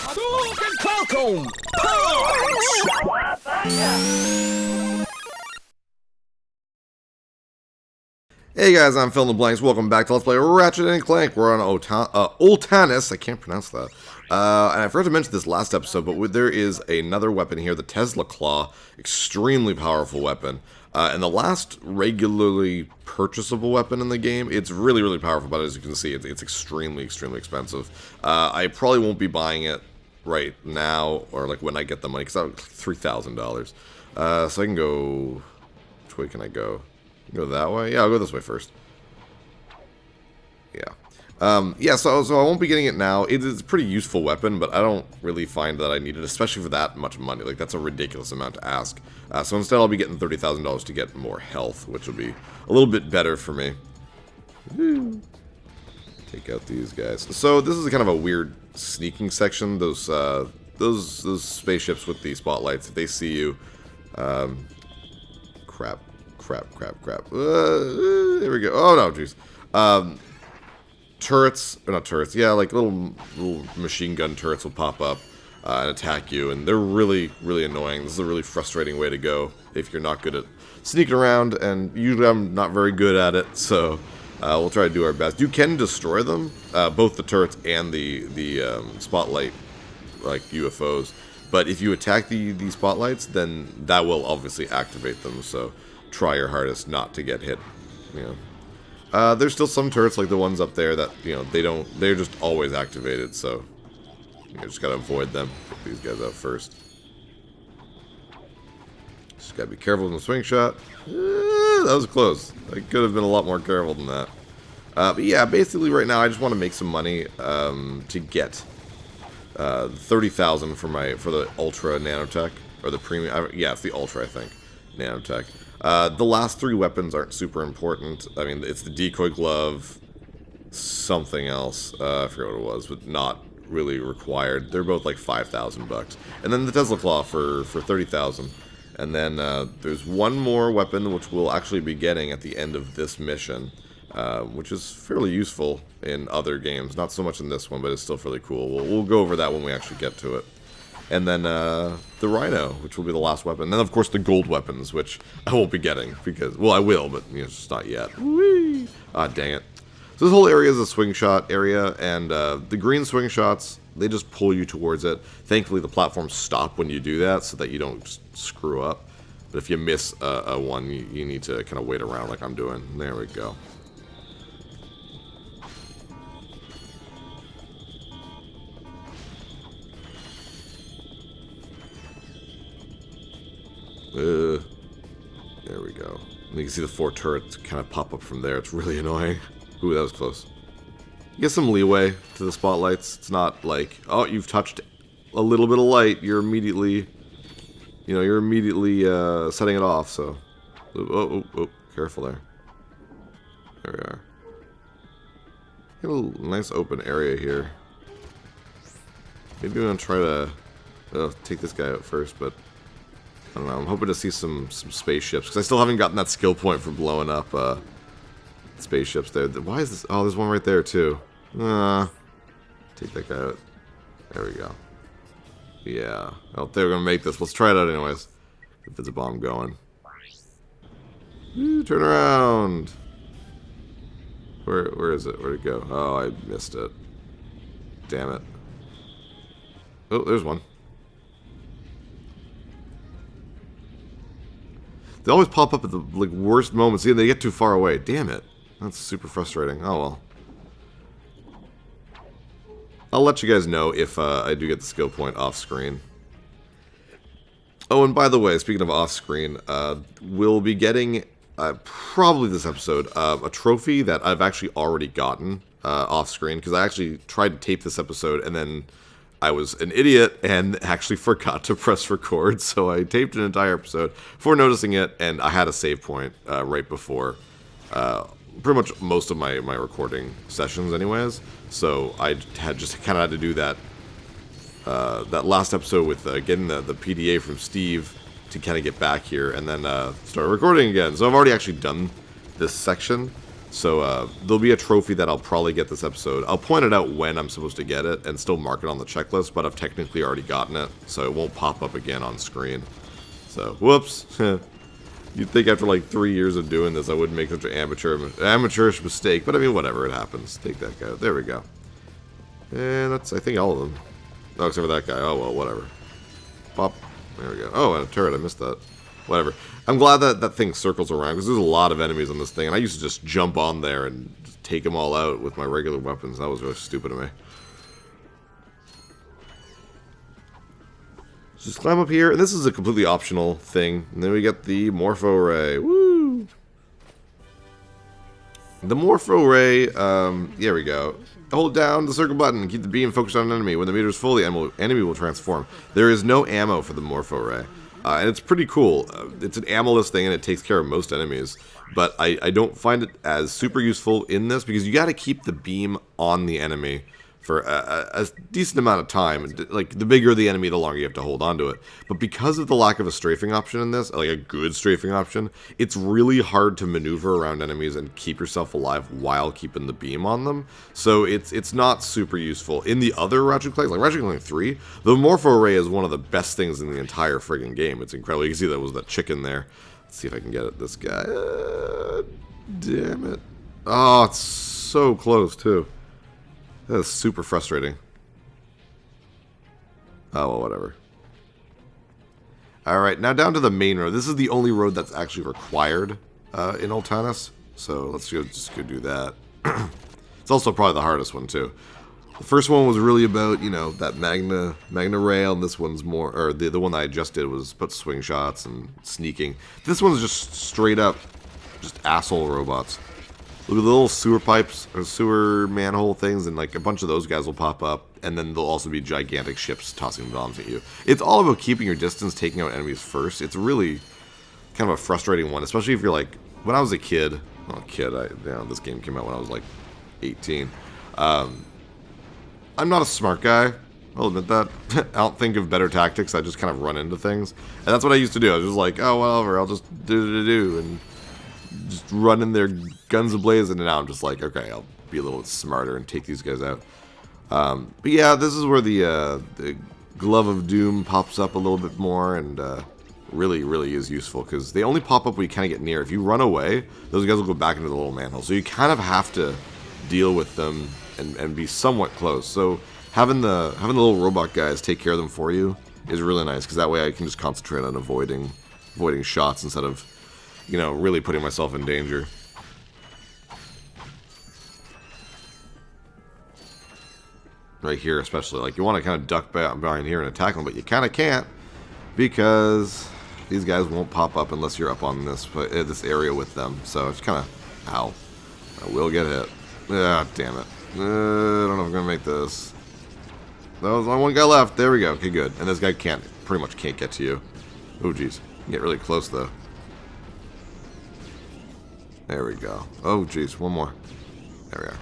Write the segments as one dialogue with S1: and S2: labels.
S1: Hadouken Falcon! Punch!
S2: Hey guys, I'm PhilInTheBlanks. Welcome back to Let's Play Ratchet Clank. We're on Oltanis. I can't pronounce that. And I forgot to mention this last episode, but there is another weapon here, the Tesla Claw. Extremely powerful weapon. And the last regularly purchasable weapon in the game. It's really, really powerful, but as you can see, it's extremely, extremely expensive. I probably won't be buying it right now, or like when I get the money, because that's $3,000. So I can go... Which way can I go? Go that way? Yeah, I'll go this way first. Yeah. Yeah, so I won't be getting it now. It is a pretty useful weapon, but I don't really find that I need it, especially for that much money. Like, that's a ridiculous amount to ask. So instead, I'll be getting $30,000 to get more health, which will be a little bit better for me. Woo. Take out these guys. So this is kind of a weird sneaking section. Those spaceships with the spotlights, if they see you... Crap. There we go. Oh, no, jeez. Turrets, or not turrets, yeah, like little machine gun turrets will pop up and attack you, and they're really, really annoying. This is a really frustrating way to go if you're not good at sneaking around, and usually I'm not very good at it, so we'll try to do our best. You can destroy them, both the turrets and the spotlight, like UFOs, but if you attack the spotlights, then that will obviously activate them, so... Try your hardest not to get hit, you know. There's still some turrets like the ones up there that, you know, they're just always activated, so you just gotta avoid them. Get these guys out first. Just gotta be careful with the swing shot. That was close. I could have been a lot more careful than that. But yeah, basically right now I just want to make some money to get 30,000 for the Ultra Nanotech, or the Premium. Yeah, it's the Ultra, I think, Nanotech. The last three weapons aren't super important. I mean, it's the decoy glove, something else, I forget what it was, but not really required. They're both like 5,000 bucks. And then the Tesla Claw for 30,000. And then there's one more weapon which we'll actually be getting at the end of this mission, which is fairly useful in other games. Not so much in this one, but it's still fairly cool. We'll go over that when we actually get to it. And then the Rhino, which will be the last weapon. And then, of course, the gold weapons, which I won't be getting because... Well, I will, but you know, it's just not yet. Whee! Ah, dang it. So this whole area is a swing shot area, and the green swing shots, they just pull you towards it. Thankfully, the platforms stop when you do that so that you don't screw up. But if you miss a one, you need to kind of wait around like I'm doing. There we go. There we go. And you can see the four turrets kind of pop up from there. It's really annoying. Ooh, that was close. You get some leeway to the spotlights. It's not like, oh, you've touched a little bit of light. You're immediately, you know, setting it off. So, oh, careful there. There we are. Got a nice open area here. Maybe I'm gonna try to take this guy out first, but. I don't know, I'm hoping to see some spaceships, because I still haven't gotten that skill point for blowing up spaceships there. Why is this? Oh, there's one right there, too. Take that guy out. There we go. Yeah. Oh, they're going to make this. Let's try it out anyways. If there's a bomb going. Ooh, turn around. Where is it? Where'd it go? Oh, I missed it. Damn it. Oh, there's one. They always pop up at the worst moments. Yeah, they get too far away. Damn it. That's super frustrating. Oh, well. I'll let you guys know if I do get the skill point off screen. Oh, and by the way, speaking of off screen, we'll be getting, probably this episode, a trophy that I've actually already gotten off screen. Because I actually tried to tape this episode and then... I was an idiot and actually forgot to press record, so I taped an entire episode before noticing it, and I had a save point right before pretty much most of my recording sessions anyways, so I just kind of had to do that last episode with getting the PDA from Steve to kind of get back here, and then start recording again. So I've already actually done this section, So there'll be a trophy that I'll probably get this episode. I'll point it out when I'm supposed to get it and still mark it on the checklist, but I've technically already gotten it, so it won't pop up again on screen. So, whoops. You'd think after like 3 years of doing this I wouldn't make such an amateurish mistake, but I mean, whatever, it happens. Take that guy. There we go. And that's, I think, all of them. Oh, except for that guy. Oh, well, whatever. Pop. There we go. Oh, and a turret. I missed that. Whatever. I'm glad that that thing circles around, because there's a lot of enemies on this thing, and I used to just jump on there and just take them all out with my regular weapons. That was really stupid of me. Just climb up here, and this is a completely optional thing. And then we get the Morpho Ray. Woo! The Morpho Ray, there we go. Hold down the circle button and keep the beam focused on an enemy. When the meter is full, the enemy will transform. There is no ammo for the Morpho Ray. And it's pretty cool. It's an ammo-less thing, and it takes care of most enemies. But I don't find it as super useful in this, because you got to keep the beam on the enemy for a decent amount of time. Like, the bigger the enemy, the longer you have to hold on to it. But because of the lack of a strafing option in this, like a good strafing option, it's really hard to maneuver around enemies and keep yourself alive while keeping the beam on them. So it's not super useful. In the other Ratchet Clank, like Ratchet Clank 3, the Morpho Ray is one of the best things in the entire friggin' game. It's incredible. You can see that was that chicken there. Let's see if I can get it. This guy. Damn it. Oh, it's so close, too. That is super frustrating. Oh, well, whatever. Alright, now down to the main road. This is the only road that's actually required in Ultanis. So let's just go do that. It's also probably the hardest one, too. The first one was really about, you know, that Magna rail, and this one's more, or the one that I just did was about swing shots and sneaking. This one's just straight up, just asshole robots. Look at the little sewer pipes, or sewer manhole things, and like a bunch of those guys will pop up, and then there'll also be gigantic ships tossing bombs at you. It's all about keeping your distance, taking out enemies first. It's really kind of a frustrating one, especially if you're like, when I was a kid, this game came out when I was like 18. I'm not a smart guy, I'll admit that. I don't think of better tactics, I just kind of run into things. And that's what I used to do. I was just like, oh, whatever, I'll just do, and just run in there guns ablaze, and now I'm just like, okay, I'll be a little bit smarter and take these guys out. But yeah, this is where the Glove of Doom pops up a little bit more, and really is useful, because they only pop up when you kind of get near. If you run away, those guys will go back into the little manhole, so you kind of have to deal with them and be somewhat close. So having the little robot guys take care of them for you is really nice, because that way I can just concentrate on avoiding shots instead of, you know, really putting myself in danger. Right here especially, like, you want to kind of duck behind here and attack them, but you kind of can't, because these guys won't pop up unless you're up on this area with them. So it's kind of, ow, I will get hit. Ah, damn it. I don't know if I'm gonna make this. There's only one guy left. There we go. Okay, good. And this guy pretty much can't get to you. Oh, jeez. Get really close though. There we go. Oh, jeez. One more. There we are.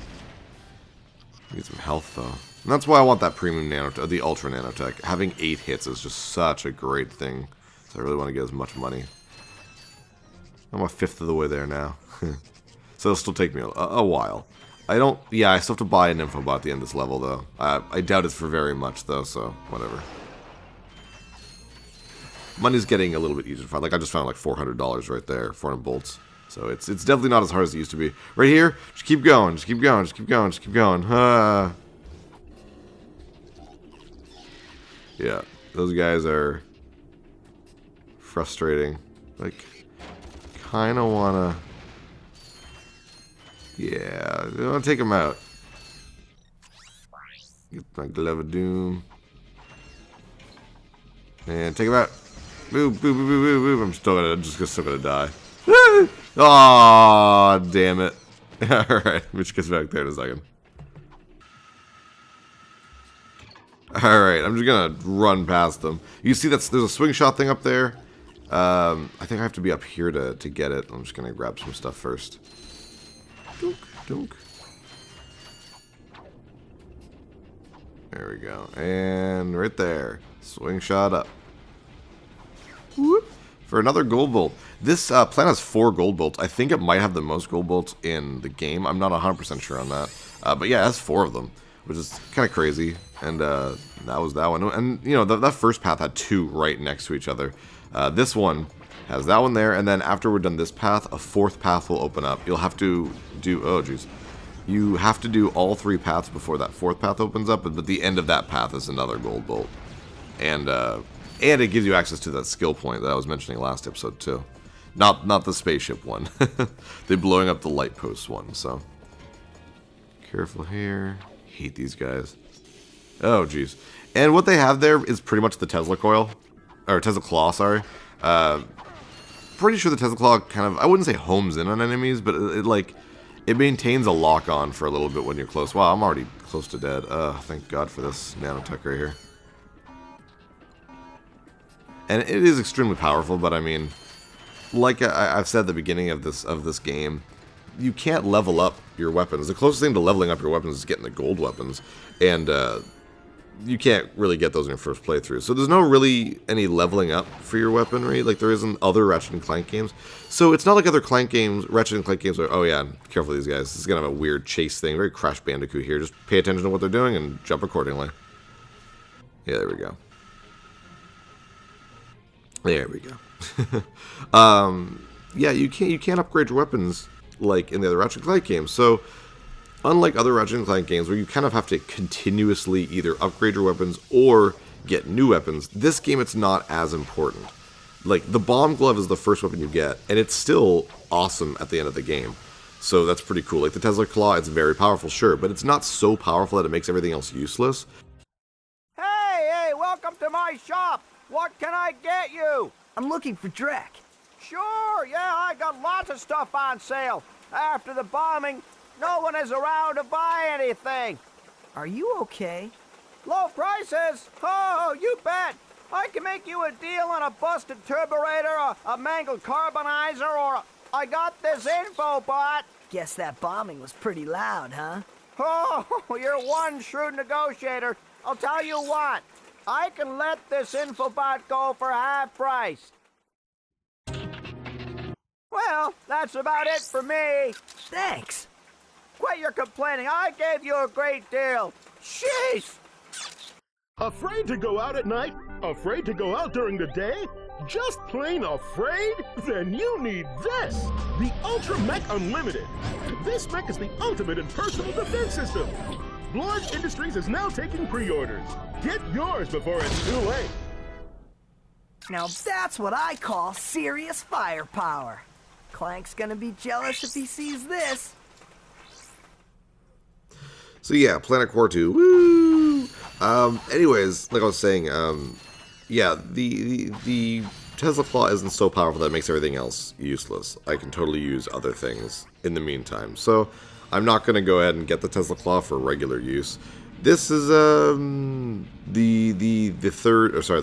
S2: Need some health though. And that's why I want that premium the ultra nanotech. Having 8 hits is just such a great thing. So I really want to get as much money. I'm a fifth of the way there now. So it'll still take me a while. I still have to buy an infobot at the end of this level though. I doubt it's for very much though, so whatever. Money's getting a little bit easier to find. Like, I just found like $400 right there, 400 bolts. So it's definitely not as hard as it used to be. Right here, just keep going, just keep going, just keep going, just keep going. Yeah, those guys are frustrating. Like, kind of want to... Yeah, I want to take them out. Get my Glove of Doom. And take him out. Boop, boop, boop, boop, boop. I'm still gonna die. Aw, damn it. Alright, Mitch gets back there in a second. Alright, I'm just gonna run past them. You see there's a swing shot thing up there. I think I have to be up here to get it. I'm just gonna grab some stuff first. Dunk, dunk. There we go. And right there. Swing shot up. Whoop. for another gold bolt. This plan has 4 gold bolts. I think it might have the most gold bolts in the game. I'm not 100% sure on that. But yeah, it has 4 of them, which is kind of crazy. And that was that one. And, you know, that first path had 2 right next to each other. This one has that one there. And then after we're done this path, a 4th path will open up. You'll have to do... Oh, jeez. You have to do all 3 paths before that 4th path opens up. But the end of that path is another gold bolt. And it gives you access to that skill point that I was mentioning last episode too. Not the spaceship one. They're blowing up the light post one, so. Careful here. Hate these guys. Oh, jeez. And what they have there is pretty much the Tesla coil. Or Tesla claw, sorry. Pretty sure the Tesla claw kind of, I wouldn't say homes in on enemies, but it maintains a lock on for a little bit when you're close. Wow, I'm already close to dead. Thank God for this nanotech right here. And it is extremely powerful, but I mean, like I've said at the beginning of this game, you can't level up your weapons. The closest thing to leveling up your weapons is getting the gold weapons, and you can't really get those in your first playthrough. So there's no really any leveling up for your weaponry like there is in other Ratchet and Clank games. So it's not like other Clank games, Ratchet and Clank games are, oh yeah, careful of these guys. This is gonna have a weird chase thing, very Crash Bandicoot here. Just pay attention to what they're doing and jump accordingly. Yeah, there we go. There we go. Yeah, you can't upgrade your weapons like in the other Ratchet and Clank games. So, unlike other Ratchet and Clank games where you kind of have to continuously either upgrade your weapons or get new weapons, this game it's not as important. Like, the bomb glove is the first weapon you get, and it's still awesome at the end of the game. So that's pretty cool. Like the Tesla claw, it's very powerful, sure, but it's not so powerful that it makes everything else useless.
S3: Hey, welcome to my shop. What can I get you?
S1: I'm looking for Drek.
S3: Sure, yeah, I got lots of stuff on sale. After the bombing, no one is around to buy anything.
S1: Are you okay?
S3: Low prices? Oh, you bet. I can make you a deal on a busted turburator, a mangled carbonizer, or I got this info bot.
S1: Guess that bombing was pretty loud, huh?
S3: Oh, you're one shrewd negotiator. I'll tell you what. I can let this infobot go for half price. Well, that's about it for me.
S1: Thanks.
S3: Quit your complaining. I gave you a great deal. Sheesh!
S4: Afraid to go out at night? Afraid to go out during the day? Just plain afraid? Then you need this! The Ultra Mech Unlimited. This mech is the ultimate in personal defense system. Bloods Industries is now taking pre-orders. Get yours before it's too late.
S1: Now that's what I call serious firepower. Clank's gonna be jealous if he sees this.
S2: So yeah, Planet Core 2, woo! Anyways, like I was saying, yeah, the Tesla Claw isn't so powerful that it makes everything else useless. I can totally use other things in the meantime. So I'm not going to go ahead and get the Tesla Claw for regular use. This is the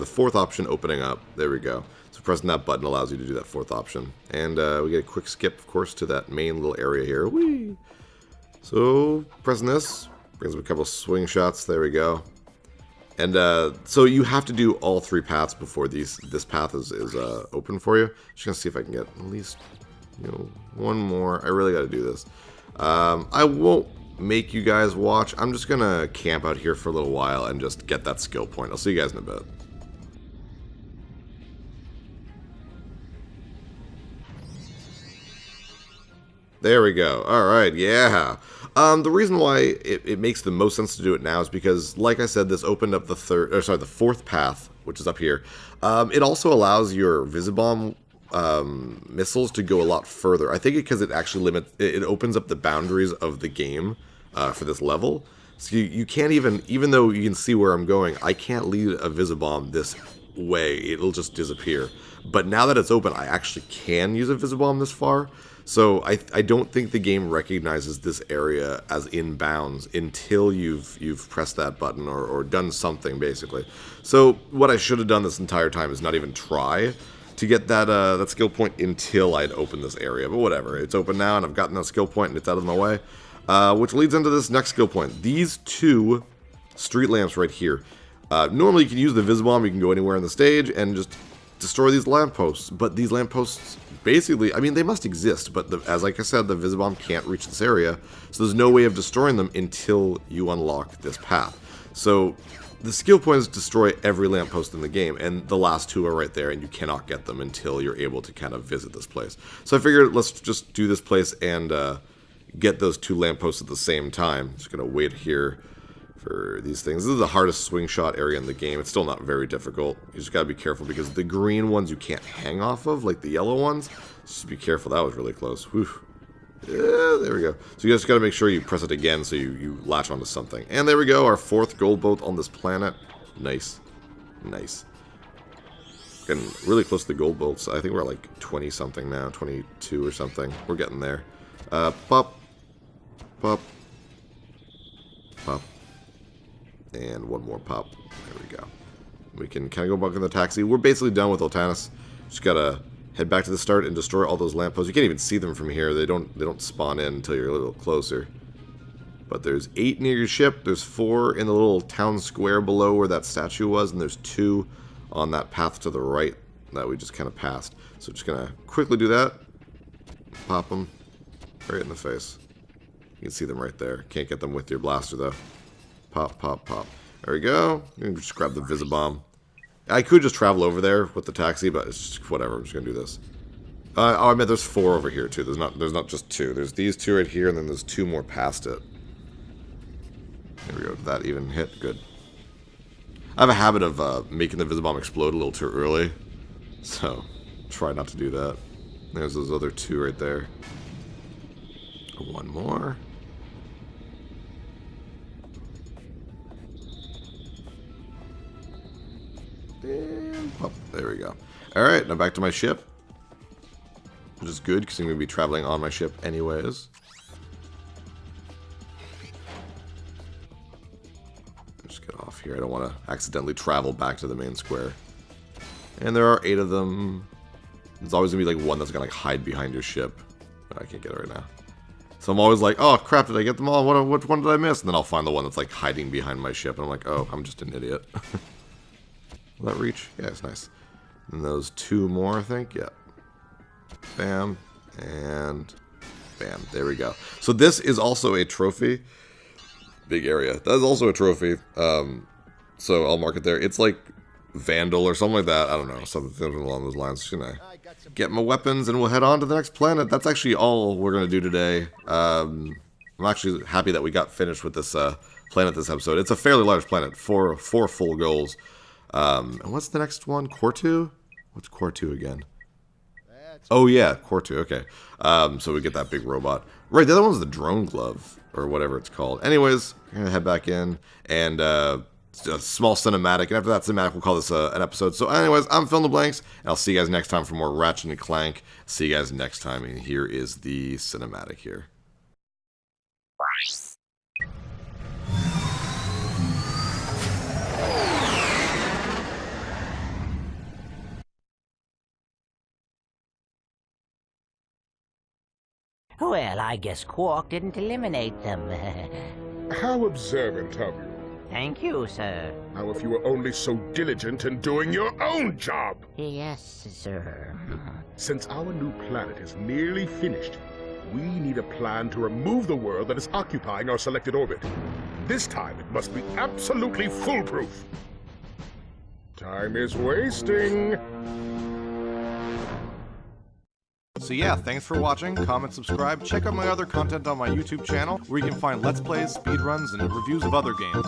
S2: fourth option opening up. There we go. So pressing that button allows you to do that fourth option. And we get a quick skip, of course, to that main little area here. Whee! So pressing this brings up a couple swing shots. There we go. And so you have to do all three paths before this path is open for you. Just gonna see if I can get at least one more. I really got to do this. I won't make you guys watch. I'm just gonna camp out here for a little while and just get that skill point. I'll see you guys in a bit. There we go. Alright, yeah. The reason why it makes the most sense to do it now is because, like I said, this opened up the fourth path, which is up here. It also allows your Visibomb missiles to go a lot further. I think because it actually it opens up the boundaries of the game for this level. So you can't even though you can see where I'm going, I can't lead a Visibomb this way. It'll just disappear. But now that it's open, I actually can use a Visibomb this far. So I don't think the game recognizes this area as in bounds until you've pressed that button or done something, basically. So what I should have done this entire time is not even try to get that skill point until I'd opened this area. But whatever, it's open now and I've gotten that skill point and it's out of my way. Which leads into this next skill point. These two street lamps right here. Normally you can use the Visibomb, you can go anywhere on the stage and just destroy these lampposts. But these lampposts, basically, I mean, they must exist, but as like I said, the Visibomb can't reach this area, so there's no way of destroying them until you unlock this path. So the skill point is destroy every lamppost in the game, and the last two are right there, and you cannot get them until you're able to kind of visit this place. So I figured let's just do this place and get those two lampposts at the same time. Just gonna wait here for these things. This is the hardest swing shot area in the game. It's still not very difficult. You just gotta be careful because the green ones you can't hang off of, like the yellow ones. Just be careful. That was really close. Whew. Yeah, there we go. So you just gotta make sure you press it again so you latch onto something. And there we go, our 4th gold boat on this planet. Nice. Nice. Getting really close to the gold boats. I think we're at like 20 something now, 22 or something. We're getting there. Pop. Pop. Pop. And one more pop. There we go. We can kind of go back in the taxi. We're basically done with Otanis. Just gotta head back to the start and destroy all those lampposts. You can't even see them from here. They don't spawn in until you're a little closer. But there's 8 near your ship. There's 4 in the little town square below where that statue was, and there's 2 on that path to the right that we just kind of passed. So just gonna quickly do that. Pop them right in the face. You can see them right there. Can't get them with your blaster though. Pop, pop, pop. There we go. You can just grab the Visibomb. I could just travel over there with the taxi, but it's just whatever. I'm just gonna do this. Oh, I meant there's 4 over here too. There's not just 2. There's these 2 right here, and then there's 2 more past it. There we go. Did that even hit? Good. I have a habit of making the Visibomb explode a little too early, so try not to do that. There's those other 2 right there. 1 more. And pop. There we go. Alright, now back to my ship. Which is good, because I'm going to be traveling on my ship anyways. Just get off here. I don't want to accidentally travel back to the main square. And there are 8 of them. There's always going to be like one that's going to like hide behind your ship. But I can't get it right now. So I'm always like, oh crap, did I get them all? Which one did I miss? And then I'll find the one that's like hiding behind my ship. And I'm like, oh, I'm just an idiot. Will that reach? Yeah, it's nice. And those 2 more, I think. Yeah. Bam. And bam. There we go. So this is also a trophy. Big area. That is also a trophy. So I'll mark it there. It's like Vandal or something like that. I don't know. Something along those lines. Just gonna get my weapons and we'll head on to the next planet. That's actually all we're gonna do today. I'm actually happy that we got finished with this planet this episode. It's a fairly large planet. 4 full goals. And what's the next one? Quartu? What's Quartu again? Oh yeah, Quartu, okay. So we get that big robot. Right, the other one's the drone glove, or whatever it's called. Anyways, we're gonna head back in, and a small cinematic, and after that cinematic, we'll call this an episode. So anyways, I'm PhilInTheBlanks, and I'll see you guys next time for more Ratchet and Clank. See you guys next time, and here is the cinematic here.
S5: Well, I guess Qwark didn't eliminate them.
S4: How observant of you.
S5: Thank you, sir.
S4: Now, if you were only so diligent in doing your own job.
S5: Yes, sir.
S4: Since our new planet is nearly finished, we need a plan to remove the world that is occupying our selected orbit. This time, it must be absolutely foolproof. Time is wasting.
S6: So yeah, thanks for watching, comment, subscribe, check out my other content on my YouTube channel, where you can find Let's Plays, speedruns, and reviews of other games.